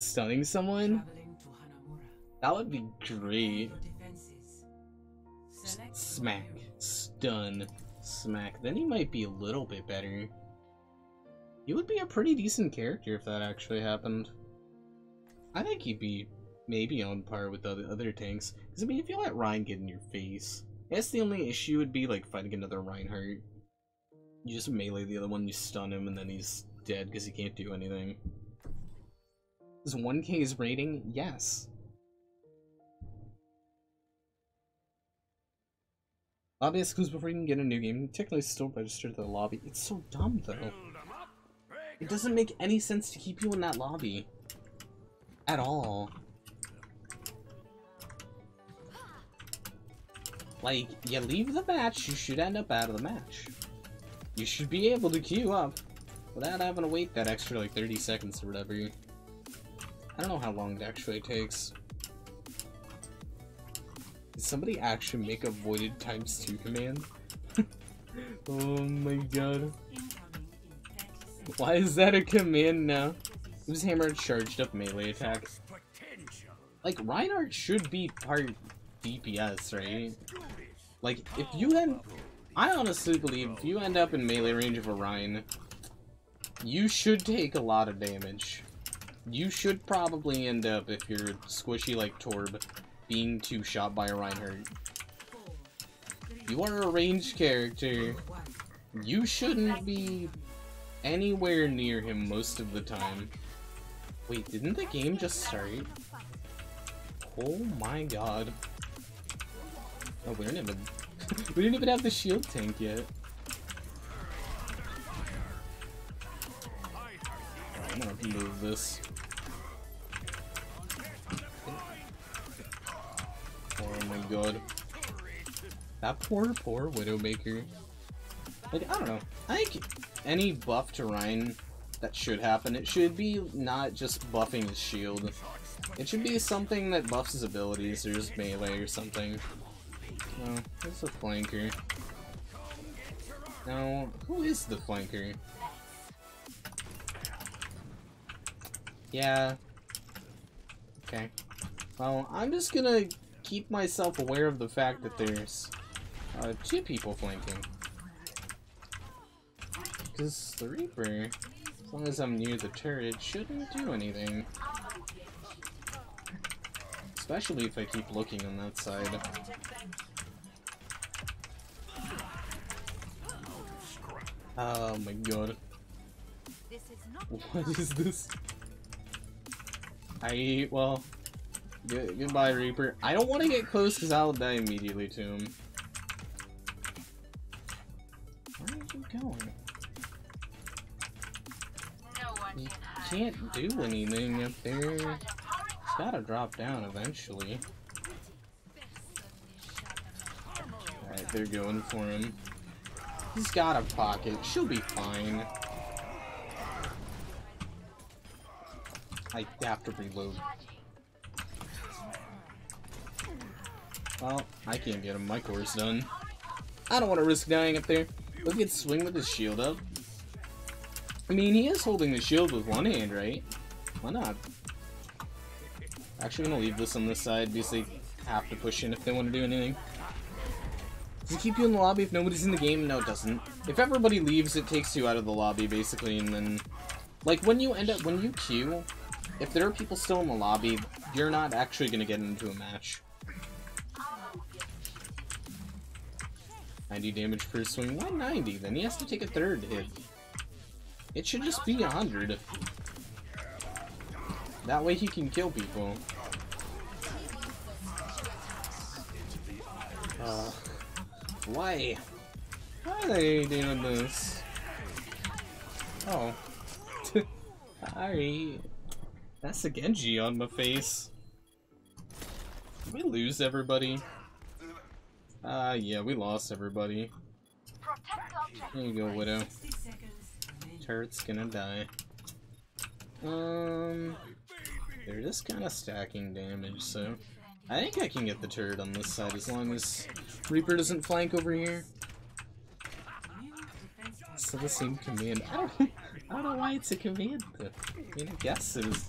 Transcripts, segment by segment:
Stunning someone? That would be great. Smack. Stun. Smack. Then he might be a little bit better. He would be a pretty decent character if that actually happened. I think he'd be maybe on par with the other tanks. Because, I mean, if you let Ryan get in your face, I guess the only issue would be, like, fighting another Reinhardt. You just melee the other one, you stun him, and then he's dead because he can't do anything. Is 1K his rating? Yes. Lobby excludes before you can get a new game. You technically still register to the lobby. It's so dumb, though. It doesn't make any sense to keep you in that lobby. At all. Like, you leave the match, you should end up out of the match. You should be able to queue up without having to wait that extra, like, 30 seconds or whatever. I don't know how long it actually takes. Did somebody actually make a voided ×2 command? Oh my god. Why is that a command now? Who's hammer charged up melee attack? Like, Reinhardt should be part DPS, right? Like, if you end... I honestly believe if you end up in melee range of a Rein, you should take a lot of damage. You should probably end up, if you're squishy like Torb, being two-shot by a Reinhardt. You are a ranged character. You shouldn't be anywhere near him most of the time. Wait, didn't the game just start? Oh my god. Oh, we didn't even have the shield tank yet. I'm gonna move this. Oh my god. That poor Widowmaker. Like, I don't know. I think any buff to Ryan that should happen, it should be not just buffing his shield. It should be something that buffs his abilities, or his melee or something. No, it's a flanker. No, who is the flanker? Yeah. Okay. Well, I'm just gonna keep myself aware of the fact that there's 2 people flanking. Because the Reaper, as long as I'm near the turret, shouldn't do anything. Especially if I keep looking on that side. Oh my god. What is this? Well, goodbye Reaper. I don't want to get close because I'll die immediately to him. Where are you going? You can't do anything up there. It's gotta drop down eventually. Alright, they're going for him. He's got a pocket. She'll be fine. I have to reload. Well, I can't get him. My core's done. I don't want to risk dying up there. Look at Swing with his shield up. I mean, he is holding the shield with one hand, right? Why not? Actually, gonna leave this on this side because they have to push in if they want to do anything. Does it keep you in the lobby if nobody's in the game? No, it doesn't. If everybody leaves, it takes you out of the lobby, basically, and then... Like, when you queue, if there are people still in the lobby, you're not actually gonna get into a match. 90 damage per swing. Why 90? Then he has to take a third hit. It should just be 100. That way he can kill people. Why? Why are they doing this? Oh. Alright. That's a Genji on my face. Did we lose everybody? Yeah, we lost everybody. There you go, Widow. Turret's gonna die. They're just kind of stacking damage, so... I think I can get the turret on this side as long as Reaper doesn't flank over here. It's still the same command. I don't know why it's a command though. I mean, I guess it is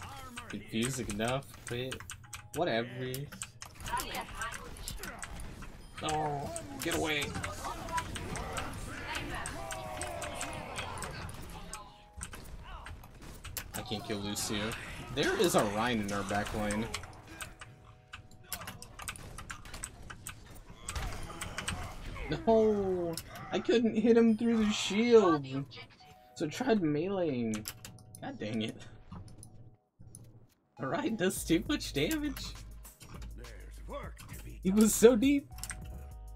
confusing enough, but whatever. Oh, get away. I can't kill Lucio. There is a Rhine in our backline. No! I couldn't hit him through the shield! So I tried meleeing. God dang it. Alright, does too much damage. He was so deep.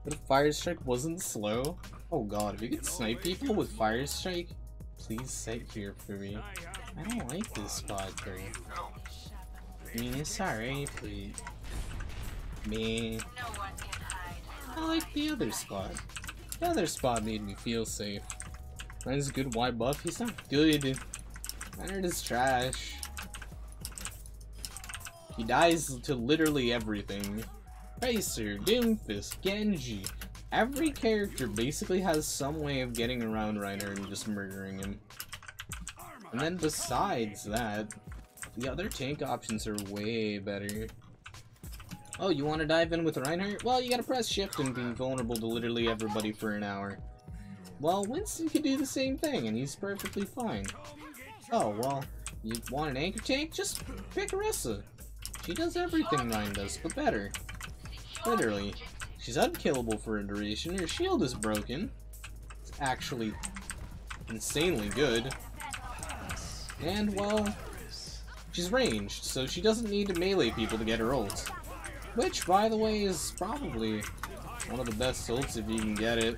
But if Fire Strike wasn't slow. Oh god, if you could snipe people with Fire Strike, please sit here for me. I don't like this spot, bro. I mean, it's alright, but man, I like the other spot. The other spot made me feel safe. Ryan's a good Y buff. He's not good. Leonard is trash. He dies to literally everything. Tracer, Doomfist, Genji. Every character basically has some way of getting around Reinhardt and just murdering him. And then besides that, the other tank options are way better. Oh, you want to dive in with Reinhardt? Well, you gotta press shift and be vulnerable to literally everybody for an hour. Well, Winston could do the same thing, and he's perfectly fine. Oh, well, you want an anchor tank? Just pick Orisa. She does everything Ryan does, but better. Literally. She's unkillable for a duration, her shield is broken. It's actually insanely good. And, well, she's ranged, so she doesn't need to melee people to get her ult. Which, by the way, is probably one of the best ults if you can get it.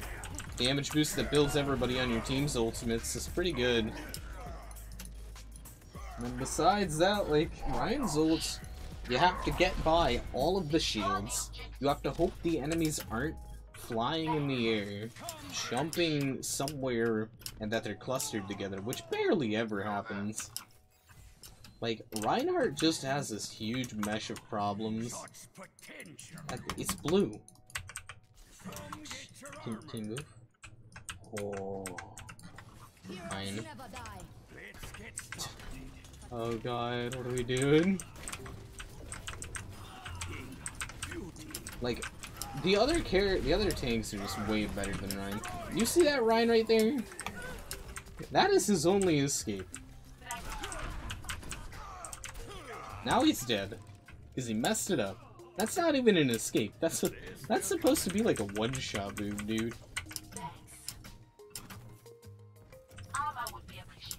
Damage boost that builds everybody on your team's ultimates is pretty good. And besides that, like, Ryan's ult, you have to get by all of the shields. You have to hope the enemies aren't flying in the air, jumping somewhere, and that they're clustered together, which barely ever happens. Like, Reinhardt just has this huge mesh of problems. It's blue. Can you move? Oh. Fine. Oh god, what are we doing? Like, the other tanks are just way better than Ryan. You see that Ryan right there? That is his only escape. Now he's dead. Because he messed it up. That's not even an escape. That's supposed to be like a one-shot move, dude.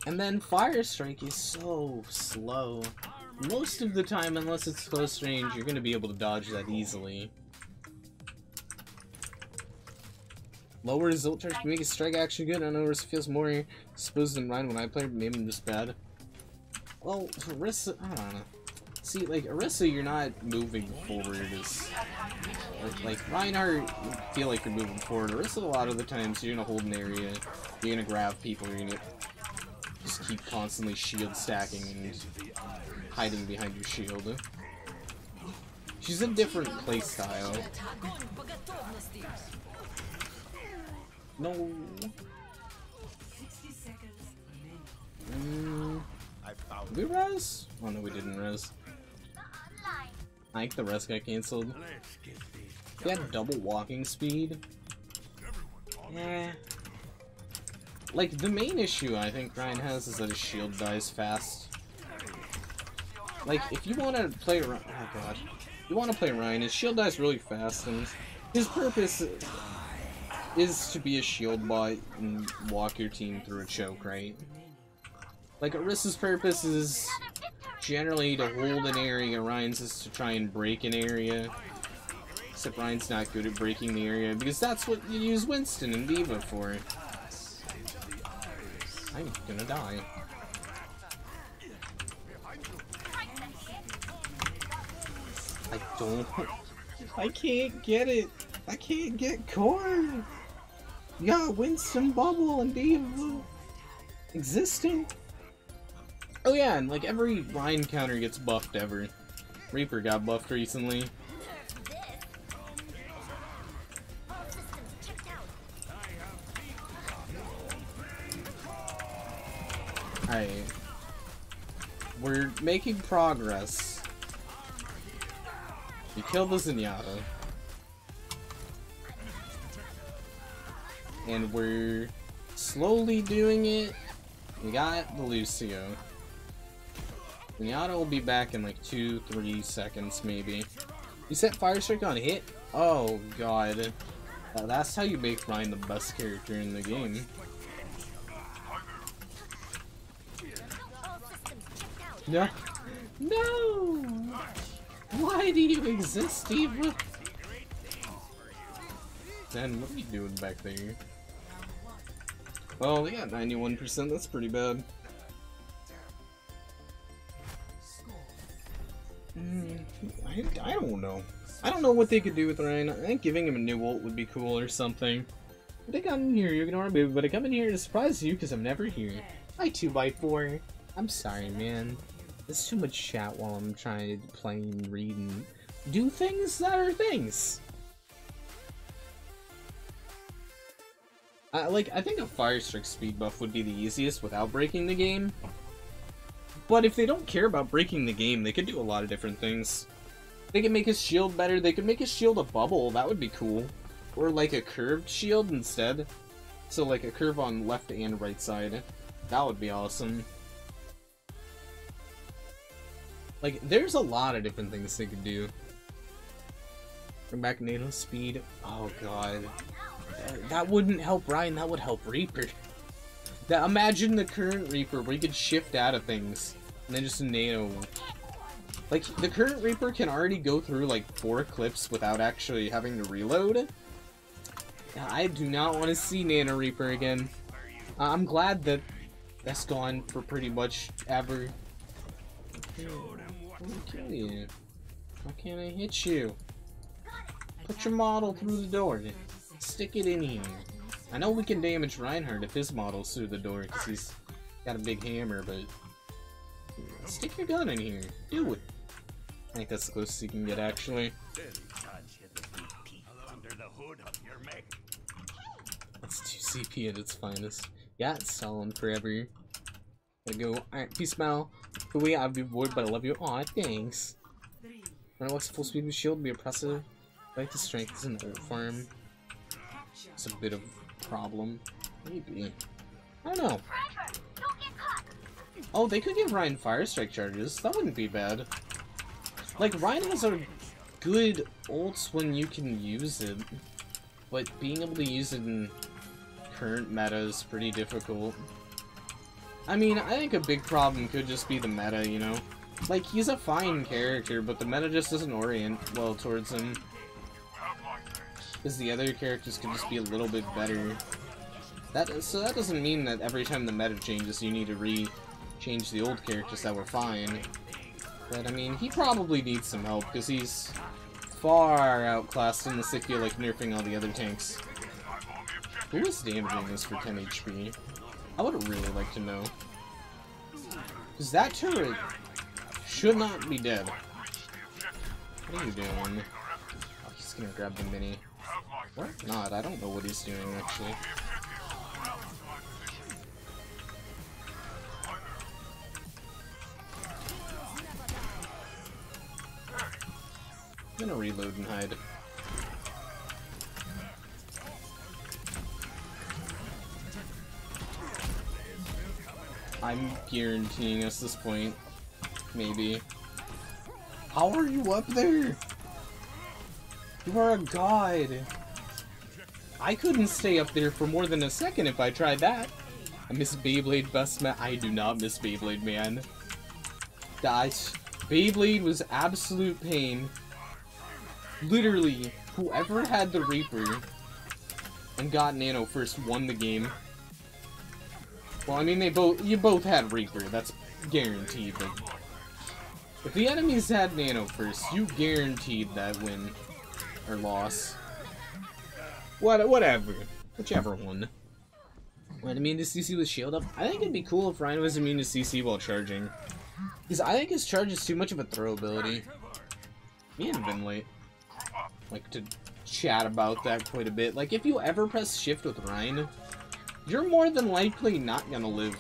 And then Fire Strike is so slow. Most of the time, unless it's close range, you're gonna be able to dodge that easily. Lower his ult charge can make his strike action good. I know Orisa feels more exposed than Ryan when I play, but maybe I'm just bad. Well, Orisa, I don't know. See, like, Orisa, you're not moving forward as... Like, Reinhardt, you feel like you're moving forward. Orisa, a lot of the times, you're gonna hold an area, you're gonna grab people, you're gonna just keep constantly shield stacking and hiding behind your shield. She's a different playstyle. No. Did we res? Oh no, we didn't res. I think the res got cancelled. He had double walking speed. Yeah. Like, the main issue I think Ryan has is that his shield dies fast. Like, if you want to play Ryan, oh god. If you want to play Ryan, his shield dies really fast, and his purpose is to be a shield bot and walk your team through a choke, right? Like, Orisa's purpose is generally to hold an area, Ryan's is to try and break an area. Except Ryan's not good at breaking the area, because that's what you use Winston and D.Va for. I'm gonna die. I can't get it. I can't get core. You got Winston, Bubble, and D.Va existing. Oh yeah, and like every Ryan counter gets buffed ever. Reaper got buffed recently. Alright. we're making progress. We killed the Zenyatta. And we're slowly doing it. We got the Lucio. Zenyatta will be back in like 2-3 seconds, maybe. You set Fire Strike on hit? Oh, God. That's how you make Ryan the best character in the game. No! No! Why do you exist, Steve? Man, what are you doing back there? Well, they got 91%, that's pretty bad. I don't know. I don't know what they could do with Ryan. I think giving him a new ult would be cool or something. But they come in here, you ignore me, but I come in here to surprise you because I'm never here. Hi 2x4. I'm sorry, man. There's too much chat while I'm trying to play and read and do things that are things. I think a Fire Strike speed buff would be the easiest without breaking the game. But if they don't care about breaking the game, they could do a lot of different things. They could make his shield better, they could make his shield a bubble, that would be cool. Or like a curved shield instead. So like a curve on left and right side. That would be awesome. Like, there's a lot of different things they could do. Bring back NATO speed. Oh god. That wouldn't help Ryan, that would help Reaper. Imagine the current Reaper where he could shift out of things and then just NATO. Like, the current Reaper can already go through like 4 clips without actually having to reload. I do not want to see Nano Reaper again. I'm glad that that's gone for pretty much ever. Let me kill you. How can I hit you? Put your model through the door. Stick it in here. I know we can damage Reinhardt if his model's through the door because he's got a big hammer, but stick your gun in here. Do it. I think that's the closest you can get, actually. That's 2 CP at its finest. Yeah, it's selling forever. Gotta go. Alright, peace, Mal. I'll be bored, but I love you. Aw, thanks. When it looks full speed with shield, be oppressive. I like the strength is an ult farm. It's a bit of a problem. Maybe. I don't know. Oh, they could give Ryan Fire Strike charges. That wouldn't be bad. Like, Ryan has a good ults when you can use it. But being able to use it in current meta is pretty difficult. I mean, I think a big problem could just be the meta, you know? Like, he's a fine character, but the meta just doesn't orient well towards him. Because the other characters could just be a little bit better. So that doesn't mean that every time the meta changes, you need to change the old characters that were fine. But, I mean, he probably needs some help, because he's far outclassed in the Sikia, like, nerfing all the other tanks. Who is damaging this for 10 HP? I would really like to know. Because that turret should not be dead. What are you doing? Oh, he's gonna grab the mini. Or not, I don't know what he's doing, actually. I'm gonna reload and hide. I'm guaranteeing us this point. Maybe. How are you up there? You are a god. I couldn't stay up there for more than a second if I tried that. I miss Beyblade best man. I do not miss Beyblade, man. Guys, Beyblade was absolute pain. Literally, whoever had the Reaper and got Nano first won the game. Well, I mean, you both had Reaper, that's guaranteed, but if the enemies had Nano first, you guaranteed that win, or loss. Whatever. Whichever one. When immune to CC with shield up, I think it'd be cool if Ryan was immune to CC while charging. Because I think his charge is too much of a throw ability. Me and Vinlate like to chat about that quite a bit. Like, if you ever press shift with Ryan, you're more than likely not gonna live.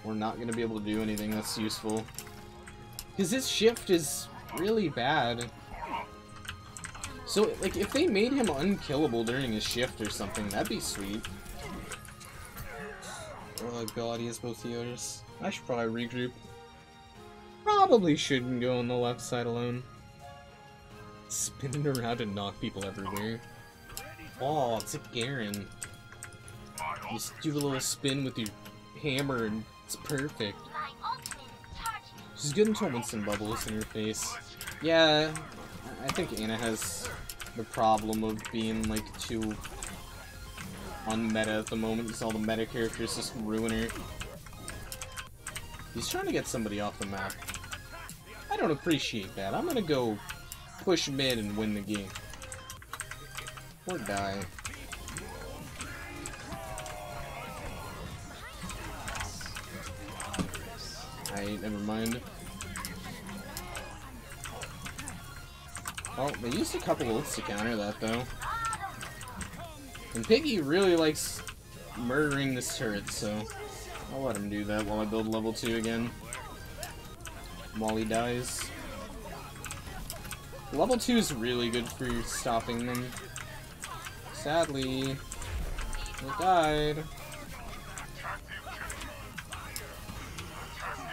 Or not gonna be able to do anything that's useful. Because his shift is really bad. So, like, if they made him unkillable during his shift or something, that'd be sweet. Oh god, he has both healers. I should probably regroup. Probably shouldn't go on the left side alone. Spinning around and knock people everywhere. Oh, it's a Garen. You just do a little spin with your hammer and it's perfect. She's good until Winston bubbles in her face. Yeah, I think Anna has the problem of being like too unmeta at the moment because all the meta characters just ruin her. He's trying to get somebody off the map. I don't appreciate that. I'm gonna go push mid and win the game. Or die. Alright, never mind. Oh, they used a couple ults to counter that though. And Piggy really likes murdering this turret, so I'll let him do that while I build level 2 again. While he dies. Level 2 is really good for stopping them. Sadly, he died.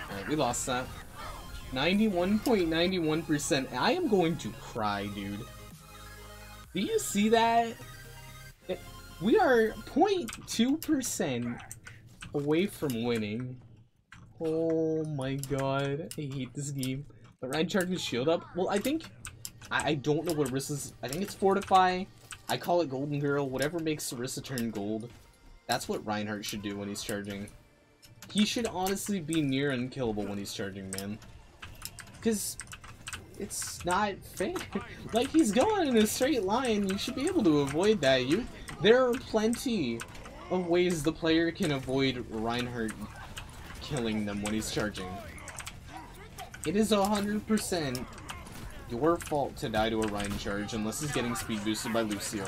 Alright, we lost that. 91.91%. I am going to cry, dude. Do you see that? We are 0.2% away from winning. Oh my god. I hate this game. But Ryan charged his shield up. Well, I think... I don't know what Orissa's... I think it's Fortify. I call it Golden Girl. Whatever makes Orisa turn gold. That's what Reinhardt should do when he's charging. He should honestly be near unkillable when he's charging, man. Because it's not fair. Like, he's going in a straight line. You should be able to avoid that. There are plenty of ways the player can avoid Reinhardt killing them when he's charging. It is 100% your fault to die to a Rein charge unless he's getting speed boosted by Lucio.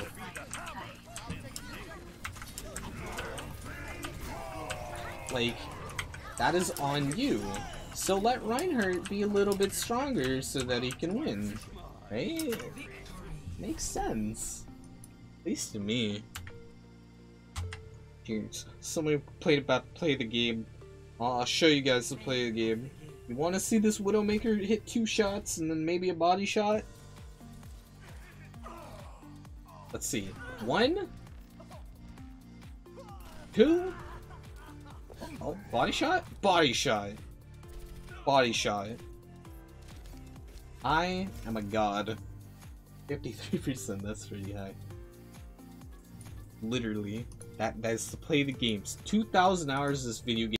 Like, that is on you. So let Reinhardt be a little bit stronger so that he can win. Right? Makes sense. At least to me. Cheers. Somebody play the game. I'll show you guys to play the game. You want to see this Widowmaker hit 2 shots and then maybe a body shot? Let's see. 1, 2. Oh, body shot? Body shot. Body shot. I am a god. 53%, that's pretty high. Literally. That's to play the games. 2,000 hours this video game.